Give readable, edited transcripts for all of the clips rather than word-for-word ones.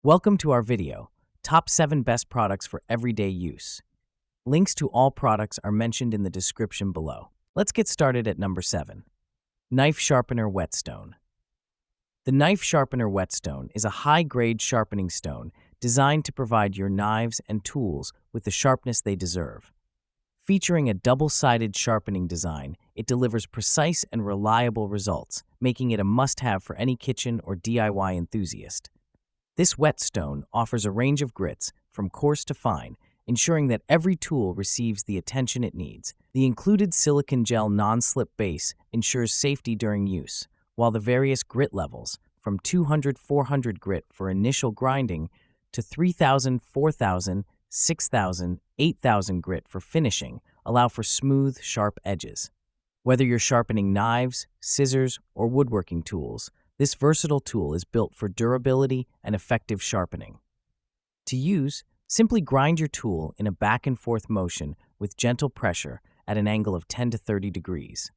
Welcome to our video, Top 7 Best Products for Everyday Use. Links to all products are mentioned in the description below. Let's get started at number 7. Knife Sharpener Whetstone. The Knife Sharpener Whetstone is a high-grade sharpening stone designed to provide your knives and tools with the sharpness they deserve. Featuring a double-sided sharpening design, it delivers precise and reliable results, making it a must-have for any kitchen or DIY enthusiast. This whetstone offers a range of grits, from coarse to fine, ensuring that every tool receives the attention it needs. The included silicone gel non-slip base ensures safety during use, while the various grit levels, from 200-400 grit for initial grinding to 3,000, 4,000, 6,000, 8,000 grit for finishing, allow for smooth, sharp edges. Whether you're sharpening knives, scissors, or woodworking tools, this versatile tool is built for durability and effective sharpening. To use, simply grind your tool in a back-and-forth motion with gentle pressure at an angle of 10 to 30 degrees.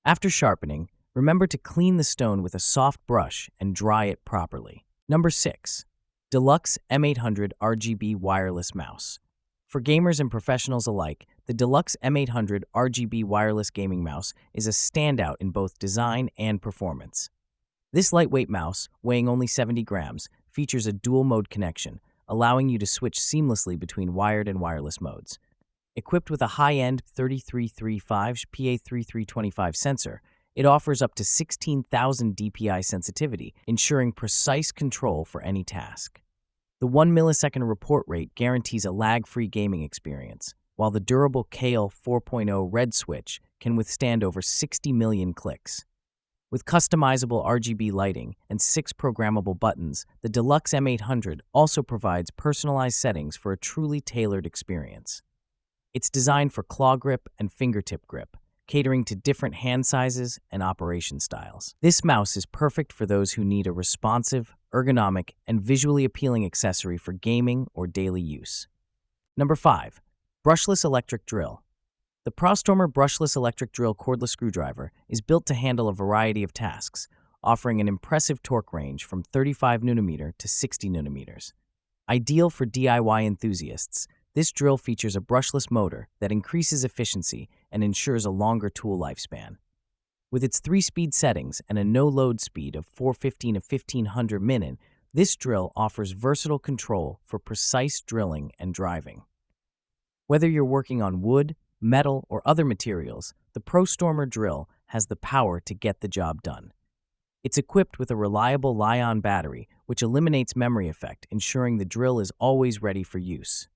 After sharpening, remember to clean the stone with a soft brush and dry it properly. Number 6. Delux M800 RGB Wireless Mouse. For gamers and professionals alike, the Delux M800 RGB Wireless Gaming Mouse is a standout in both design and performance. This lightweight mouse, weighing only 70 grams, features a dual-mode connection, allowing you to switch seamlessly between wired and wireless modes. Equipped with a high-end 3335 PA3325 sensor, it offers up to 16,000 dpi sensitivity, ensuring precise control for any task. The 1 millisecond report rate guarantees a lag-free gaming experience, while the durable KL 4.0 red switch can withstand over 60 million clicks. With customizable RGB lighting and 6 programmable buttons, the Delux M800 also provides personalized settings for a truly tailored experience. It's designed for claw grip and fingertip grip, catering to different hand sizes and operation styles. This mouse is perfect for those who need a responsive, ergonomic, and visually appealing accessory for gaming or daily use. Number 5. Brushless Electric Drill. The ProStormer Brushless Electric Drill cordless screwdriver is built to handle a variety of tasks, offering an impressive torque range from 35 Nm to 60 Nm. Ideal for DIY enthusiasts, this drill features a brushless motor that increases efficiency and ensures a longer tool lifespan. With its 3-speed settings and a no-load speed of 415 to 1500 min, this drill offers versatile control for precise drilling and driving. Whether you're working on wood, metal, or other materials, the ProStormer drill has the power to get the job done. It's equipped with a reliable Li-ion battery, which eliminates memory effect, ensuring the drill is always ready for use.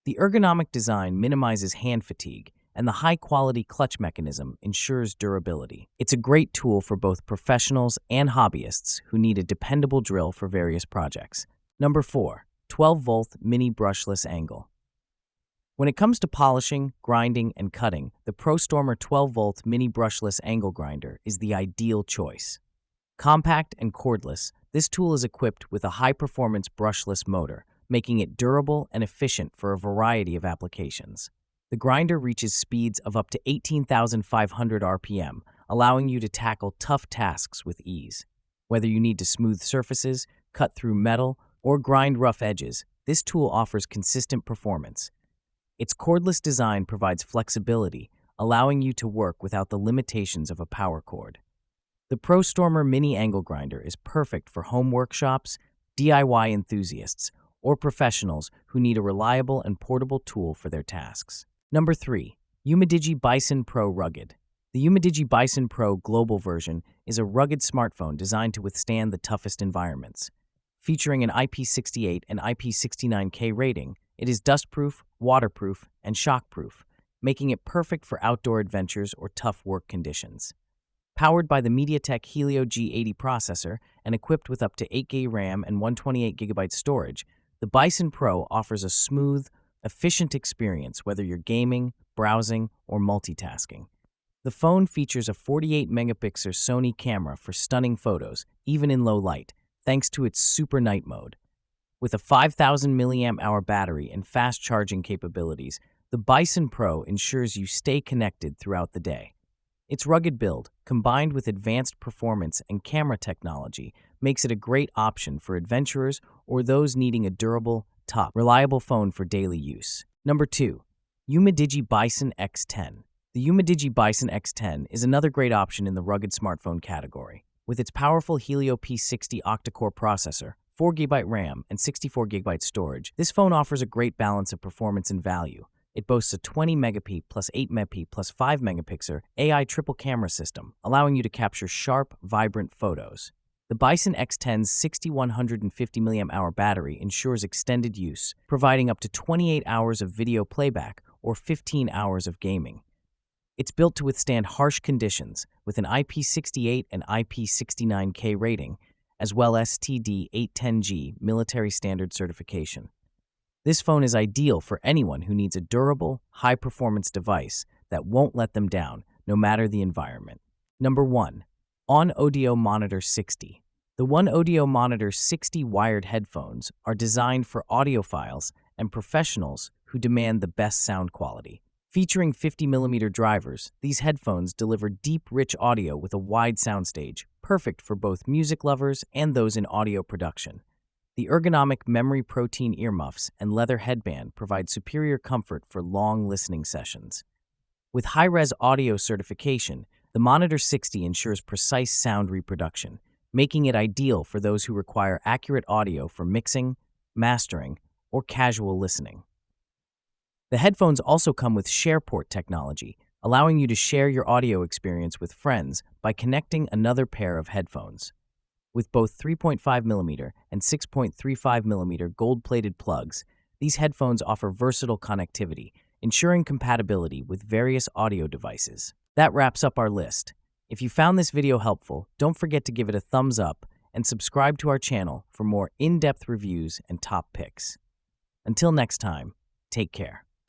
The ergonomic design minimizes hand fatigue, and the high-quality clutch mechanism ensures durability. It's a great tool for both professionals and hobbyists who need a dependable drill for various projects. Number 4. 12-volt Mini Brushless Angle. When it comes to polishing, grinding, and cutting, the ProStormer 12-volt Mini Brushless Angle Grinder is the ideal choice. Compact and cordless, this tool is equipped with a high-performance brushless motor, making it durable and efficient for a variety of applications. The grinder reaches speeds of up to 18,500 RPM, allowing you to tackle tough tasks with ease. Whether you need to smooth surfaces, cut through metal, or grind rough edges, this tool offers consistent performance. Its cordless design provides flexibility, allowing you to work without the limitations of a power cord. The ProStormer Mini Angle Grinder is perfect for home workshops, DIY enthusiasts, or professionals who need a reliable and portable tool for their tasks. Number 3. UMIDIGI Bison Pro Rugged. The UMIDIGI Bison Pro Global version is a rugged smartphone designed to withstand the toughest environments. Featuring an IP68 and IP69K rating, it is dustproof, waterproof, and shockproof, making it perfect for outdoor adventures or tough work conditions. Powered by the MediaTek Helio G80 processor and equipped with up to 8GB RAM and 128GB storage, the Bison Pro offers a smooth, efficient experience whether you're gaming, browsing, or multitasking. The phone features a 48-megapixel Sony camera for stunning photos, even in low light, thanks to its Super Night mode. With a 5,000 mAh battery and fast charging capabilities, the Bison Pro ensures you stay connected throughout the day. Its rugged build, combined with advanced performance and camera technology, makes it a great option for adventurers or those needing a durable, reliable phone for daily use. Number 2. UMIDIGI Bison X10. The UMIDIGI Bison X10 is another great option in the rugged smartphone category. With its powerful Helio P60 octa-core processor, 4GB RAM, and 64GB storage, this phone offers a great balance of performance and value. It boasts a 20MP plus 8MP plus 5MP AI triple camera system, allowing you to capture sharp, vibrant photos. The Bison X10's 6150 mAh battery ensures extended use, providing up to 28 hours of video playback or 15 hours of gaming. It's built to withstand harsh conditions with an IP68 and IP69K rating, as well as STD810G military standard certification. This phone is ideal for anyone who needs a durable, high-performance device that won't let them down, no matter the environment. Number 1. Oneodio Monitor 60. The Oneodio Monitor 60 wired headphones are designed for audiophiles and professionals who demand the best sound quality. Featuring 50mm drivers, these headphones deliver deep, rich audio with a wide soundstage, perfect for both music lovers and those in audio production. The ergonomic memory protein earmuffs and leather headband provide superior comfort for long listening sessions. With high-res audio certification, the Monitor 60 ensures precise sound reproduction, making it ideal for those who require accurate audio for mixing, mastering, or casual listening. The headphones also come with SharePort technology, allowing you to share your audio experience with friends by connecting another pair of headphones. With both 3.5mm and 6.35mm gold-plated plugs, these headphones offer versatile connectivity, ensuring compatibility with various audio devices. That wraps up our list. If you found this video helpful, don't forget to give it a thumbs up and subscribe to our channel for more in-depth reviews and top picks. Until next time, take care.